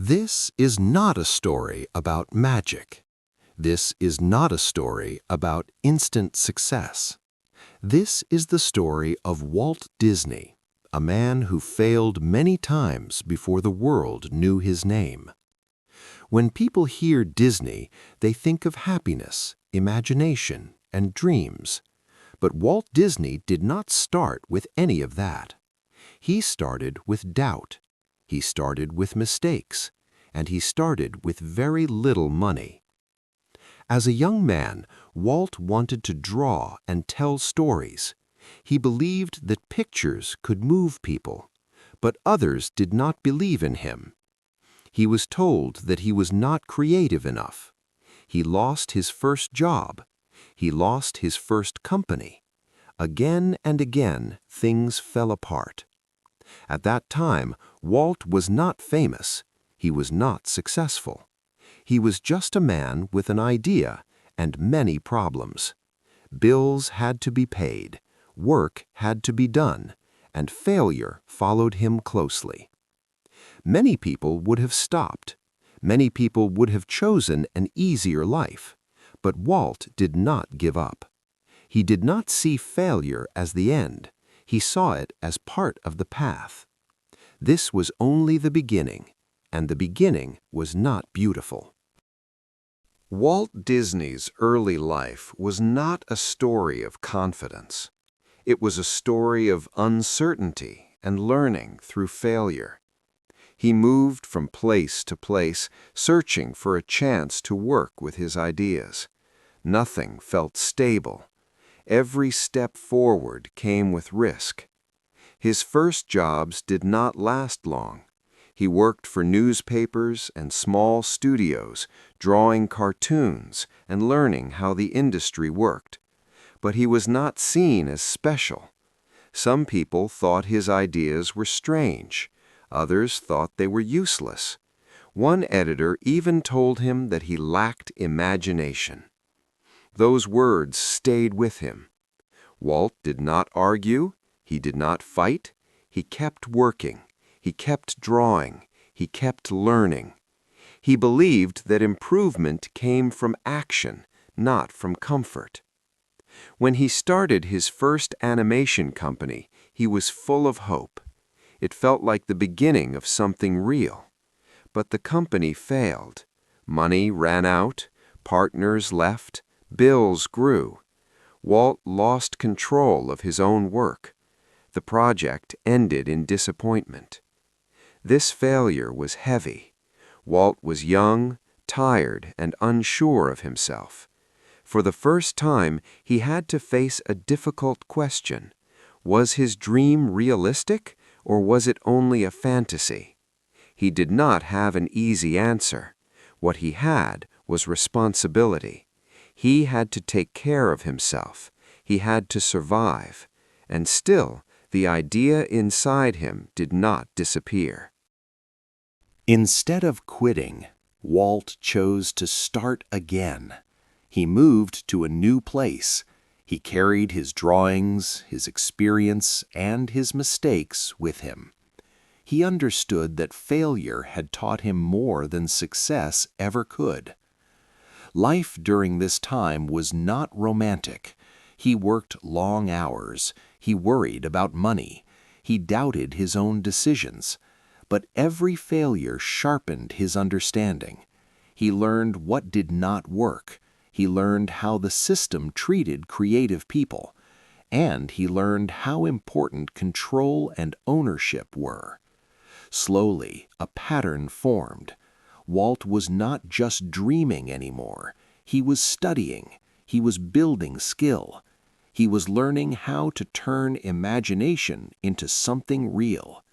This is not a story about magic. This is not a story about instant success. This is the story of Walt Disney, a man who failed many times before the world knew his name. When people hear Disney, they think of happiness, imagination, and dreams. But Walt Disney did not start with any of that. He started with doubt. He started with mistakes, and he started with very little money. As a young man, Walt wanted to draw and tell stories. He believed that pictures could move people, but others did not believe in him. He was told that he was not creative enough. He lost his first job. He lost his first company. Again and again, things fell apart. At that time, Walt was not famous. He was not successful. He was just a man with an idea and many problems. Bills had to be paid, work had to be done, and failure followed him closely. Many people would have stopped. Many people would have chosen an easier life. But Walt did not give up. He did not see failure as the end. He saw it as part of the path. This was only the beginning, and the beginning was not beautiful. Walt Disney's early life was not a story of confidence. It was a story of uncertainty and learning through failure. He moved from place to place, searching for a chance to work with his ideas. Nothing felt stable. Every step forward came with risk. His first jobs did not last long. He worked for newspapers and small studios, drawing cartoons and learning how the industry worked. But he was not seen as special. Some people thought his ideas were strange. Others thought they were useless. One editor even told him that he lacked imagination. Those words stayed with him. Walt did not argue. He did not fight. He kept working. He kept drawing. He kept learning. He believed that improvement came from action, not from comfort. When he started his first animation company, he was full of hope. It felt like the beginning of something real. But the company failed. Money ran out. Partners left. Bills grew. Walt lost control of his own work. The project ended in disappointment. This failure was heavy. Walt was young, tired, and unsure of himself. For the first time, he had to face a difficult question. Was his dream realistic, or was it only a fantasy? He did not have an easy answer. What he had was responsibility. He had to take care of himself. He had to survive. And still, the idea inside him did not disappear. Instead of quitting, Walt chose to start again. He moved to a new place. He carried his drawings, his experience, and his mistakes with him. He understood that failure had taught him more than success ever could. Life during this time was not romantic. He worked long hours. He worried about money. He doubted his own decisions. But every failure sharpened his understanding. He learned what did not work. He learned how the system treated creative people. And he learned how important control and ownership were. Slowly, a pattern formed. Walt was not just dreaming anymore. He was studying. He was building skill. He was learning how to turn imagination into something real.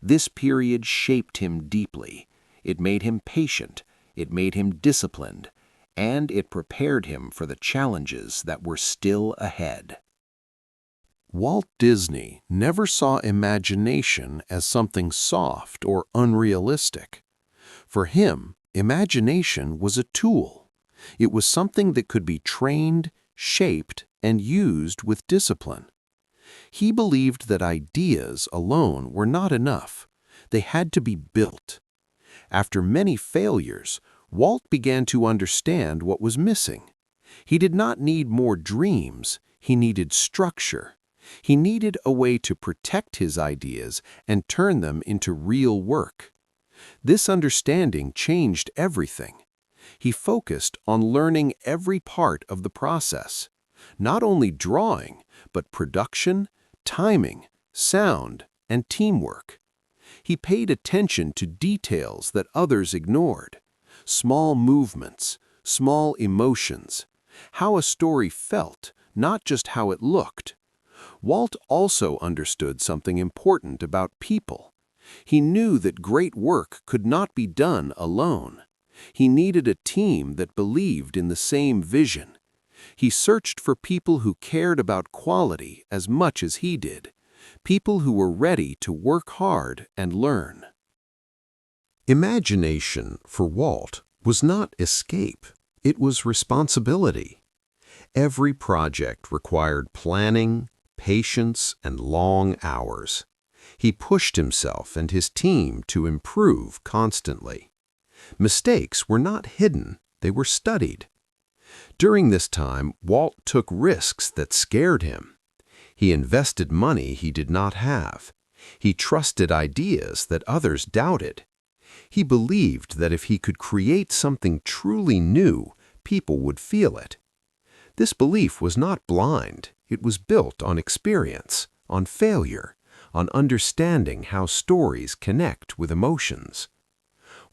This period shaped him deeply. It made him patient. It made him disciplined. And it prepared him for the challenges that were still ahead. Walt Disney never saw imagination as something soft or unrealistic. For him, imagination was a tool. It was something that could be trained, shaped, and used with discipline. He believed that ideas alone were not enough. They had to be built. After many failures, Walt began to understand what was missing. He did not need more dreams, he needed structure. He needed a way to protect his ideas and turn them into real work. This understanding changed everything. He focused on learning every part of the process, not only drawing, but production, timing, sound, and teamwork. He paid attention to details that others ignored, small movements, small emotions, how a story felt, not just how it looked. Walt also understood something important about people. He knew that great work could not be done alone. He needed a team that believed in the same vision. He searched for people who cared about quality as much as he did, people who were ready to work hard and learn. Imagination, for Walt, was not escape. It was responsibility. Every project required planning, patience, and long hours. He pushed himself and his team to improve constantly. Mistakes were not hidden, they were studied. During this time, Walt took risks that scared him. He invested money he did not have. He trusted ideas that others doubted. He believed that if he could create something truly new, people would feel it. This belief was not blind. It was built on experience, on failure, on understanding how stories connect with emotions.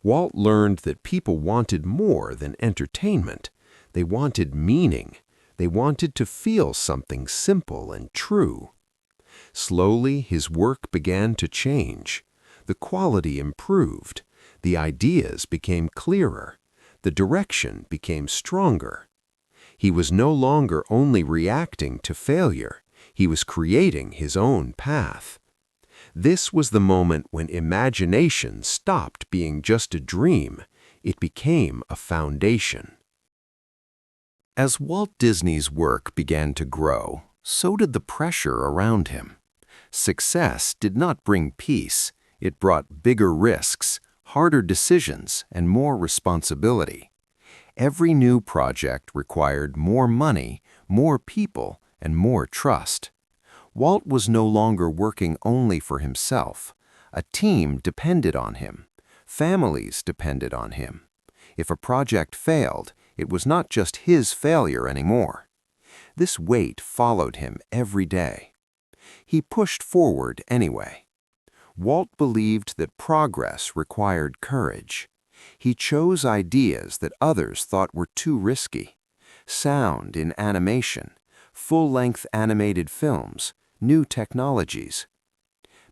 Walt learned that people wanted more than entertainment. They wanted meaning. They wanted to feel something simple and true. Slowly, his work began to change. The quality improved. The ideas became clearer. The direction became stronger. He was no longer only reacting to failure. He was creating his own path. This was the moment when imagination stopped being just a dream. It became a foundation. As Walt Disney's work began to grow, so did the pressure around him. Success did not bring peace. It brought bigger risks, harder decisions, and more responsibility. Every new project required more money, more people, and more trust. Walt was no longer working only for himself. A team depended on him. Families depended on him. If a project failed, it was not just his failure anymore. This weight followed him every day. He pushed forward anyway. Walt believed that progress required courage. He chose ideas that others thought were too risky. Sound in animation, full-length animated films, new technologies.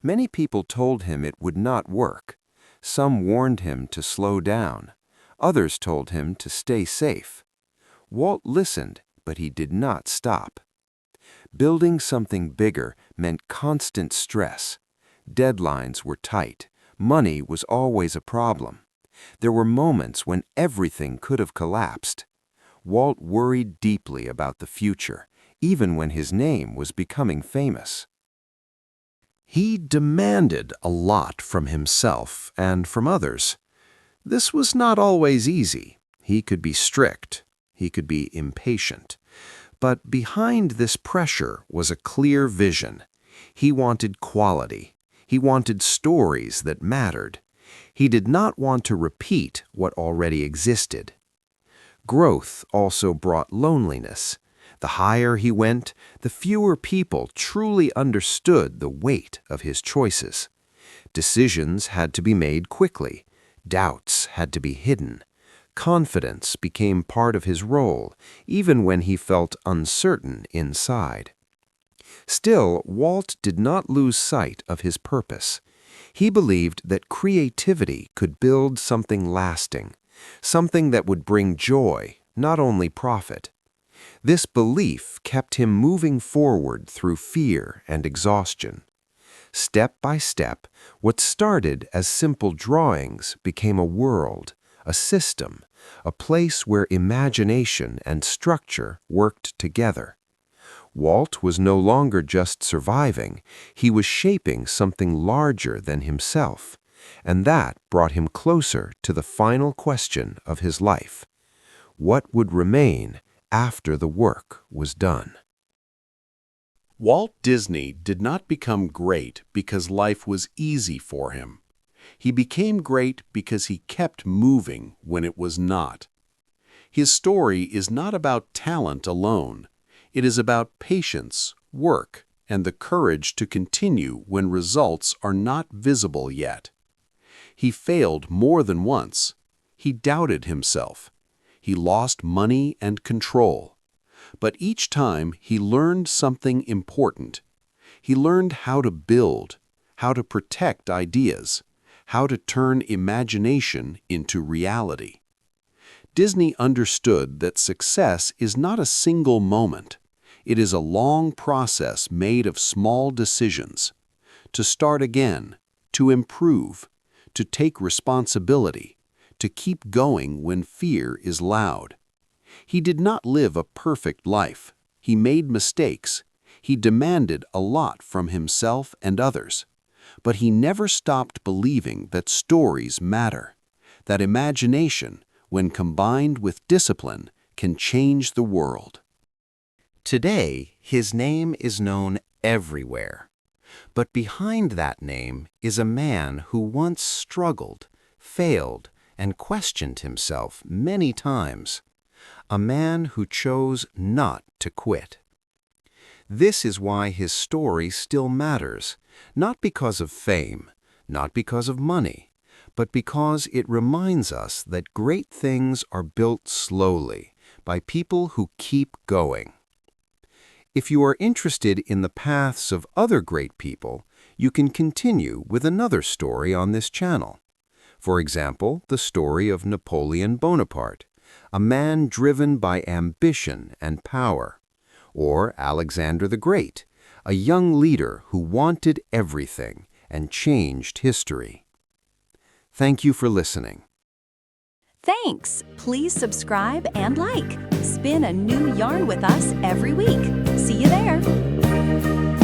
Many people told him it would not work. Some warned him to slow down. Others told him to stay safe. Walt listened, but he did not stop. Building something bigger meant constant stress. Deadlines were tight. Money was always a problem. There were moments when everything could have collapsed. Walt worried deeply about the future, even when his name was becoming famous. He demanded a lot from himself and from others. This was not always easy. He could be strict. He could be impatient. But behind this pressure was a clear vision. He wanted quality. He wanted stories that mattered. He did not want to repeat what already existed. Growth also brought loneliness. The higher he went, the fewer people truly understood the weight of his choices. Decisions had to be made quickly. Doubts had to be hidden. Confidence became part of his role, even when he felt uncertain inside. Still, Walt did not lose sight of his purpose. He believed that creativity could build something lasting, something that would bring joy, not only profit. This belief kept him moving forward through fear and exhaustion. Step by step, what started as simple drawings became a world, a system, a place where imagination and structure worked together. Walt was no longer just surviving, he was shaping something larger than himself, And that brought him closer to the final question of his life. What would remain after the work was done? Walt Disney did not become great because life was easy for him. He became great because he kept moving when it was not. His story is not about talent alone. It is about patience, work, and the courage to continue when results are not visible yet. He failed more than once. He doubted himself. He lost money and control. But each time he learned something important. He learned how to build, how to protect ideas, how to turn imagination into reality. Disney understood that success is not a single moment. It is a long process made of small decisions. To start again, to improve, to take responsibility, to keep going when fear is loud. He did not live a perfect life. He made mistakes. He demanded a lot from himself and others. But he never stopped believing that stories matter, that imagination, when combined with discipline, can change the world. Today, his name is known everywhere. But behind that name is a man who once struggled, failed, and questioned himself many times. A man who chose not to quit. This is why his story still matters, not because of fame, not because of money, but because it reminds us that great things are built slowly by people who keep going. If you are interested in the paths of other great people, you can continue with another story on this channel. For example, the story of Napoleon Bonaparte, a man driven by ambition and power, or Alexander the Great, a young leader who wanted everything and changed history. Thank you for listening. Thanks! Please subscribe and like. Spin a new yarn with us every week. See you there!